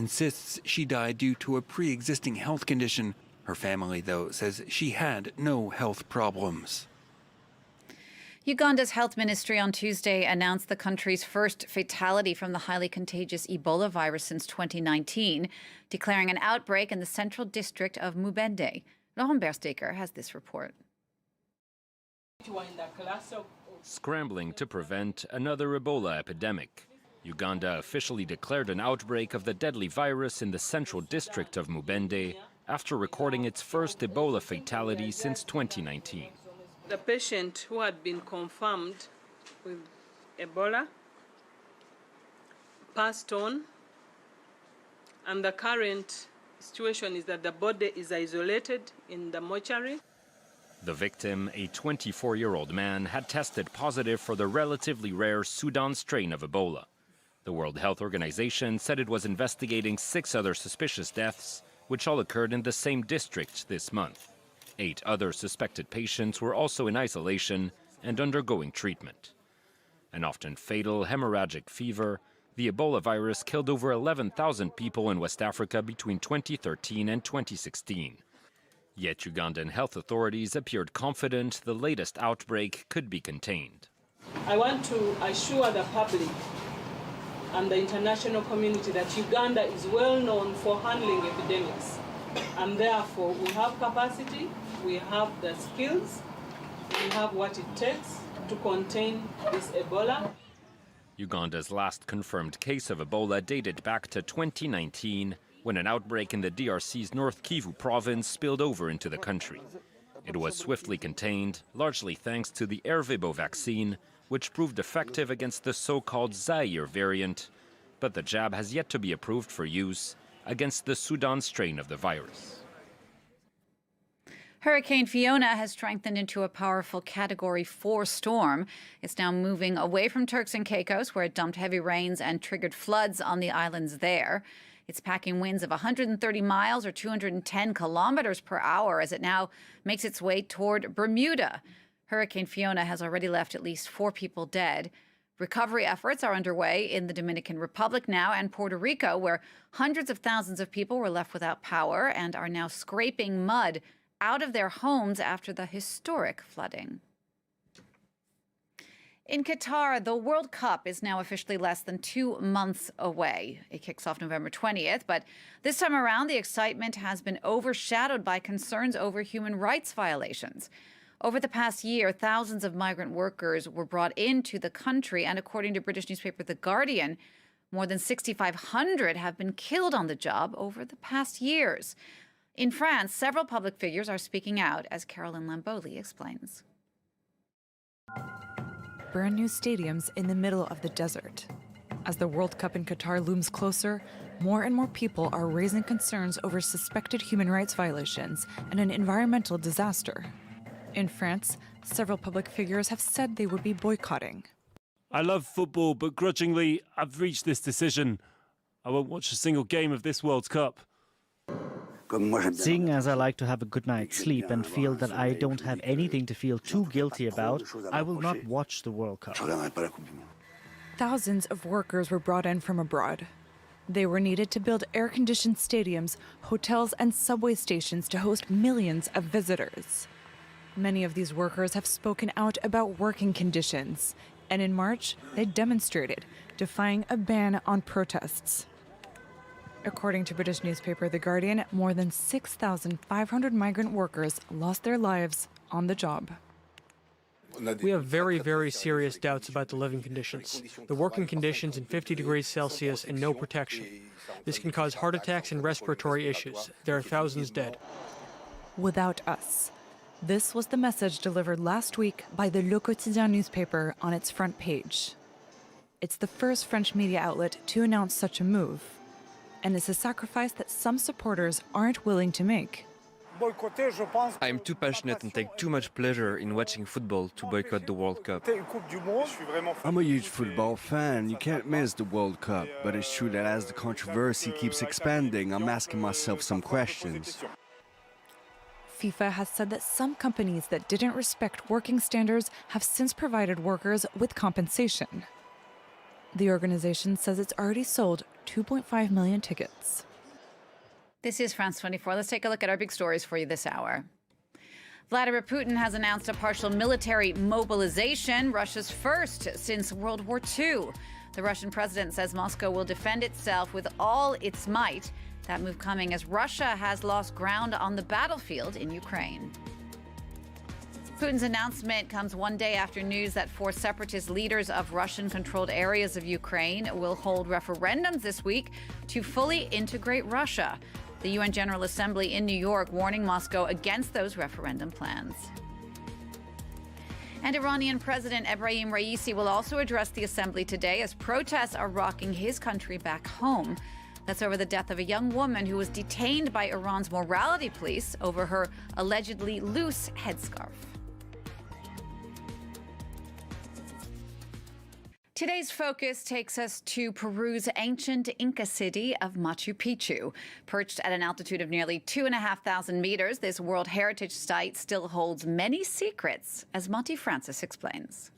insists she died due to a pre-existing health condition. Her family, though, says she had no health problems. Uganda's health ministry on Tuesday announced the country's first fatality from the highly contagious Ebola virus since 2019, declaring an outbreak in the central district of Mubende. Laurent Bersteker has this report. Scrambling to prevent another Ebola epidemic, Uganda officially declared an outbreak of the deadly virus in the central district of Mubende after recording its first Ebola fatality since 2019. The patient who had been confirmed with Ebola passed on, and the current situation is that the body is isolated in the mortuary. The victim, a 24-year-old man, had tested positive for the relatively rare Sudan strain of Ebola. The World Health Organization said it was investigating 6 other suspicious deaths, which all occurred in the same district this month. 8 other suspected patients were also in isolation and undergoing treatment. An often fatal hemorrhagic fever, the Ebola virus killed over 11,000 people in West Africa between 2013 and 2016. Yet Ugandan health authorities appeared confident the latest outbreak could be contained. I want to assure the public and the international community that Uganda is well known for handling epidemics. And therefore, we have capacity, we have the skills, we have what it takes to contain this Ebola. Uganda's last confirmed case of Ebola dated back to 2019, when an outbreak in the DRC's North Kivu province spilled over into the country. It was swiftly contained, largely thanks to the Ervebo vaccine, which proved effective against the so-called Zaire variant, but the jab has yet to be approved for use against the Sudan strain of the virus. Hurricane Fiona has strengthened into a powerful Category 4 storm. It's now moving away from Turks and Caicos, where it dumped heavy rains and triggered floods on the islands there. It's packing winds of 130 miles or 210 kilometers per hour as it now makes its way toward Bermuda. Hurricane Fiona has already left at least 4 people dead. Recovery efforts are underway in the Dominican Republic now and Puerto Rico, where hundreds of thousands of people were left without power and are now scraping mud out of their homes after the historic flooding. In Qatar, the World Cup is now officially less than 2 months away. It kicks off November 20th, but this time around, the excitement has been overshadowed by concerns over human rights violations. Over the past year, thousands of migrant workers were brought into the country, and according to British newspaper The Guardian, more than 6,500 have been killed on the job over the past years. In France, several public figures are speaking out, as Caroline Lamboli explains. Brand new stadiums in the middle of the desert. As the World Cup in Qatar looms closer, more and more people are raising concerns over suspected human rights violations and an environmental disaster. In France, several public figures have said they would be boycotting. I love football, but grudgingly, I've reached this decision. I won't watch a single game of this World Cup. Seeing as I like to have a good night's sleep and feel that I don't have anything to feel too guilty about, I will not watch the World Cup. Thousands of workers were brought in from abroad. They were needed to build air-conditioned stadiums, hotels, and subway stations to host millions of visitors. Many of these workers have spoken out about working conditions, and in March, they demonstrated, defying a ban on protests. According to British newspaper The Guardian, more than 6,500 migrant workers lost their lives on the job. We have very, very serious doubts about the living conditions. The working conditions in 50 degrees Celsius and no protection. This can cause heart attacks and respiratory issues. There are thousands dead. Without us. This was the message delivered last week by the Le Quotidien newspaper on its front page. It's the first French media outlet to announce such a move. And it's a sacrifice that some supporters aren't willing to make. I'm too passionate and take too much pleasure in watching football to boycott the World Cup. I'm a huge football fan. You can't miss the World Cup. But it's true that as the controversy keeps expanding, I'm asking myself some questions. FIFA has said that some companies that didn't respect working standards have since provided workers with compensation. The organization says it's already sold 2.5 million tickets. This is France 24. Let's take a look at our big stories for you this hour. Vladimir Putin has announced a partial military mobilization, Russia's first since World War II. The Russian president says Moscow will defend itself with all its might. That move coming as Russia has lost ground on the battlefield in Ukraine. Putin's announcement comes one day after news that 4 separatist leaders of Russian-controlled areas of Ukraine will hold referendums this week to fully integrate Russia. The UN General Assembly in New York warning Moscow against those referendum plans. And Iranian President Ebrahim Raisi will also address the assembly today as protests are rocking his country back home. That's over the death of a young woman who was detained by Iran's morality police over her allegedly loose headscarf. Today's focus takes us to Peru's ancient Inca city of Machu Picchu. Perched at an altitude of nearly 2,500 meters, this World Heritage Site still holds many secrets, as Monty Francis explains.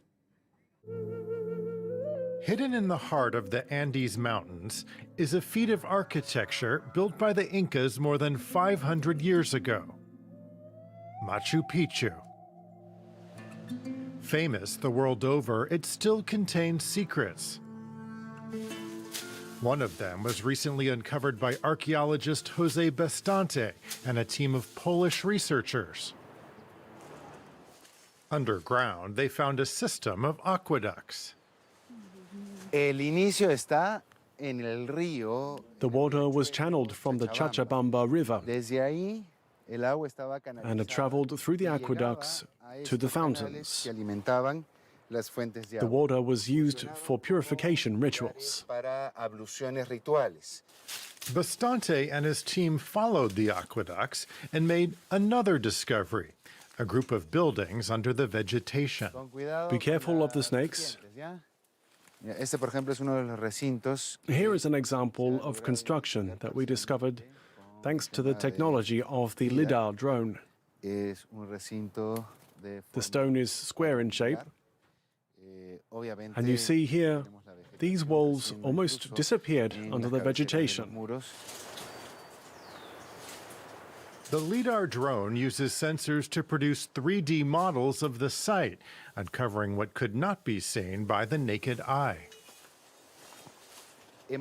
Hidden in the heart of the Andes Mountains is a feat of architecture built by the Incas more than 500 years ago. Machu Picchu. Famous the world over, it still contains secrets. One of them was recently uncovered by archaeologist Jose Bastante and a team of Polish researchers. Underground, they found a system of aqueducts. The water was channeled from the Chachabamba River, and it traveled through the aqueducts to the fountains. The water was used for purification rituals. Bastante and his team followed the aqueducts and made another discovery, a group of buildings under the vegetation. Be careful of the snakes. Here is an example of construction that we discovered thanks to the technology of the LiDAR drone. The stone is square in shape, and you see here, these walls almost disappeared under the vegetation. The LiDAR drone uses sensors to produce 3D models of the site, uncovering what could not be seen by the naked eye. It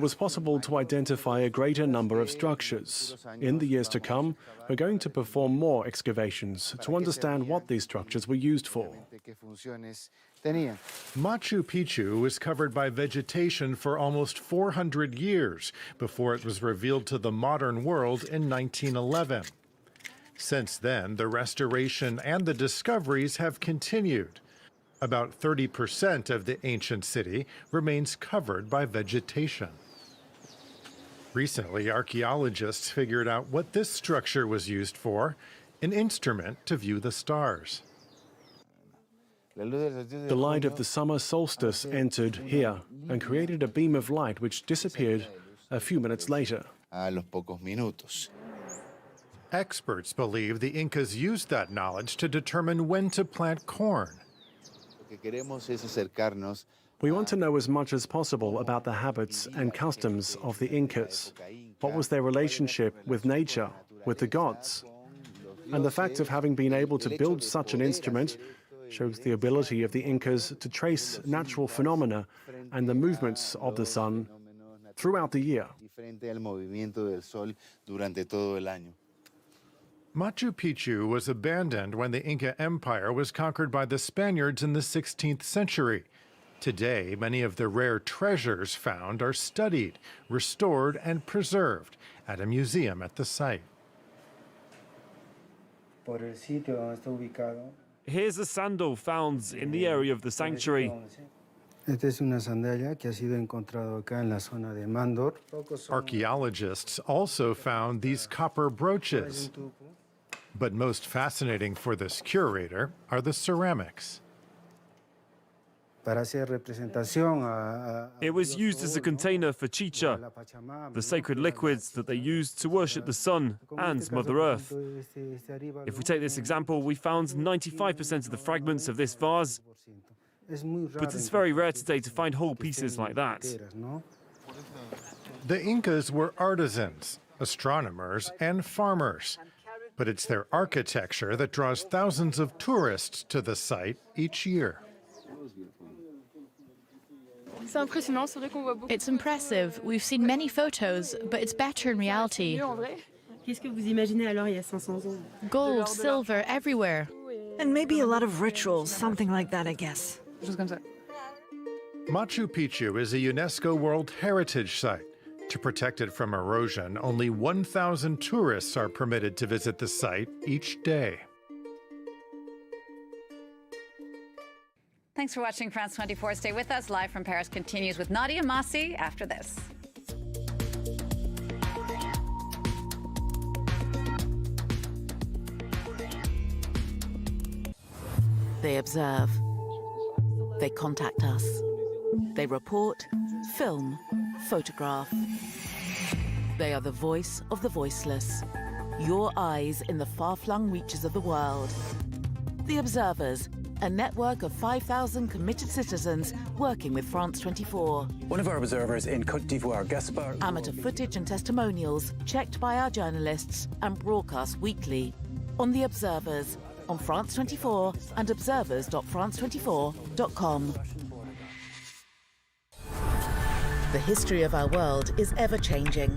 was possible to identify a greater number of structures. In the years to come, we're going to perform more excavations to understand what these structures were used for. Machu Picchu was covered by vegetation for almost 400 years before it was revealed to the modern world in 1911. Since then, the restoration and the discoveries have continued. About 30% of the ancient city remains covered by vegetation. Recently, archaeologists figured out what this structure was used for, an instrument to view the stars. The light of the summer solstice entered here and created a beam of light which disappeared a few minutes later. Experts believe the Incas used that knowledge to determine when to plant corn. We want to know as much as possible about the habits and customs of the Incas. What was their relationship with nature, with the gods? And the fact of having been able to build such an instrument shows the ability of the Incas to trace natural phenomena and the movements of the sun throughout the year. Machu Picchu was abandoned when the Inca Empire was conquered by the Spaniards in the 16th century. Today, many of the rare treasures found are studied, restored, and preserved at a museum at the site. Here's a sandal found in the area of the sanctuary. Archaeologists also found these copper brooches. But most fascinating for this curator are the ceramics. It was used as a container for chicha, the sacred liquids that they used to worship the sun and Mother Earth. If we take this example, we found 95% of the fragments of this vase But it's very rare today to find whole pieces like that. The Incas were artisans, astronomers, and farmers. But it's their architecture that draws thousands of tourists to the site each year. It's impressive. We've seen many photos, but it's better in reality. Gold, silver, everywhere. And maybe a lot of rituals, something like that, I guess. Machu Picchu is a UNESCO World Heritage Site. To protect it from erosion, only 1,000 tourists are permitted to visit the site each day. Thanks for watching France 24. Stay with us. Live from Paris continues with Nadia Massi after this. They observe. They contact us. They report, film, photograph. They are the voice of the voiceless. Your eyes in the far-flung reaches of the world. The Observers, a network of 5,000 committed citizens working with France 24. One of our observers in Côte d'Ivoire, Gaspard. Amateur footage and testimonials checked by our journalists and broadcast weekly on The Observers, on France 24 and observers.france24.com. The history of our world is ever-changing.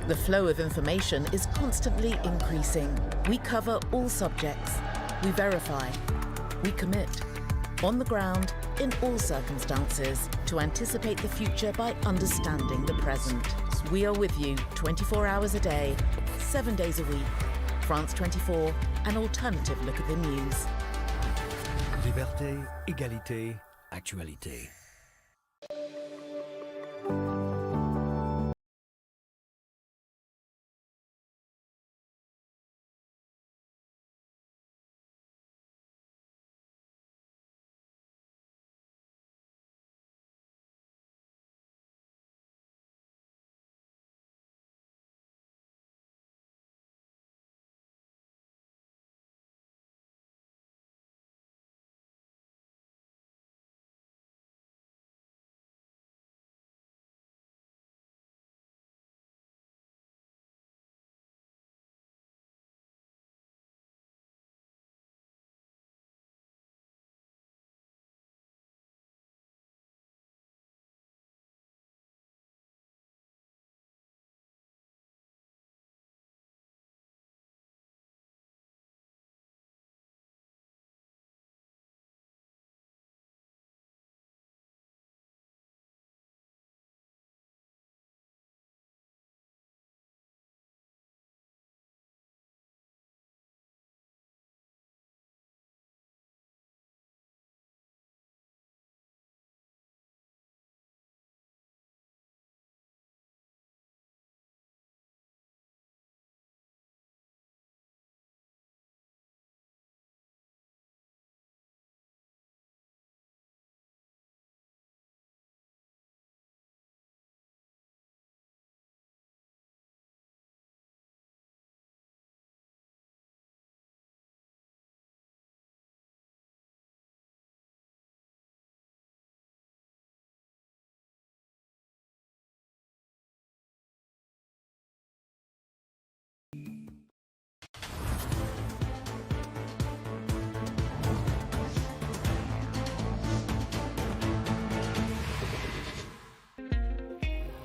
The flow of information is constantly increasing. We cover all subjects. We verify. We commit. On the ground, in all circumstances, to anticipate the future by understanding the present. We are with you 24 hours a day, 7 days a week. France 24, an alternative look at the news. Liberté, égalité, actualité.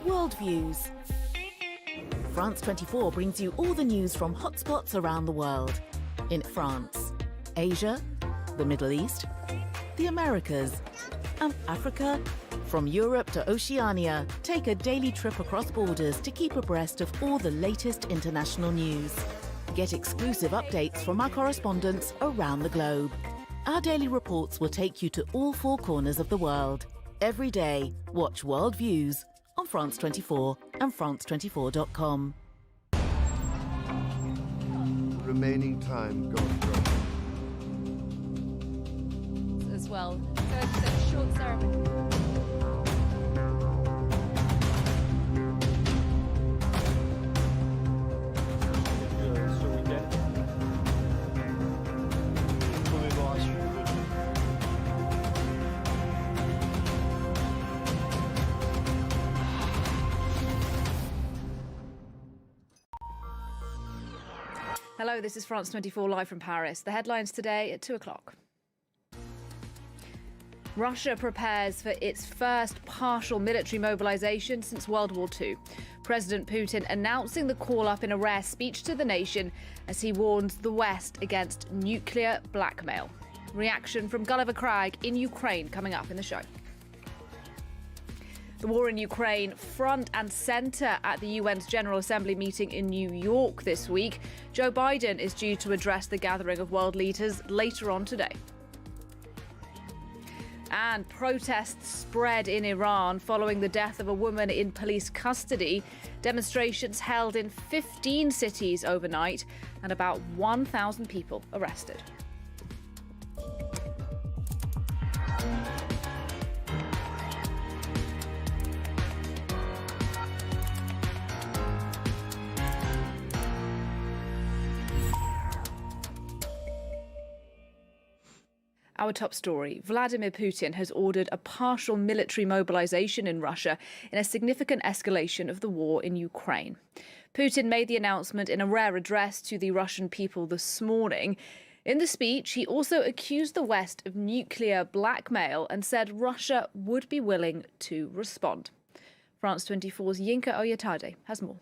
Worldviews. France 24 brings you all the news from hotspots around the world. In France, Asia, the Middle East, the Americas, and Africa. From Europe to Oceania, take a daily trip across borders to keep abreast of all the latest international news. Get exclusive updates from our correspondents around the globe. Our daily reports will take you to all four corners of the world. Every day, watch World Views on France 24 and France24.com. Remaining time, go. As well. So it's a short ceremony. Hello, this is France 24 live from Paris. The headlines today at 2 o'clock. Russia prepares for its first partial military mobilization since World War II. President Putin announcing the call-up in a rare speech to the nation as he warns the West against nuclear blackmail. Reaction from Gulliver Crag in Ukraine coming up in the show. The war in Ukraine front and centre at the UN's General Assembly meeting in New York this week. Joe Biden is due to address the gathering of world leaders later on today. And protests spread in Iran following the death of a woman in police custody. Demonstrations held in 15 cities overnight and about 1,000 people arrested. Our top story. Vladimir Putin has ordered a partial military mobilization in Russia in a significant escalation of the war in Ukraine. Putin made the announcement in a rare address to the Russian people this morning. In the speech, he also accused the West of nuclear blackmail and said Russia would be willing to respond. France 24's Yinka Oyatade has more.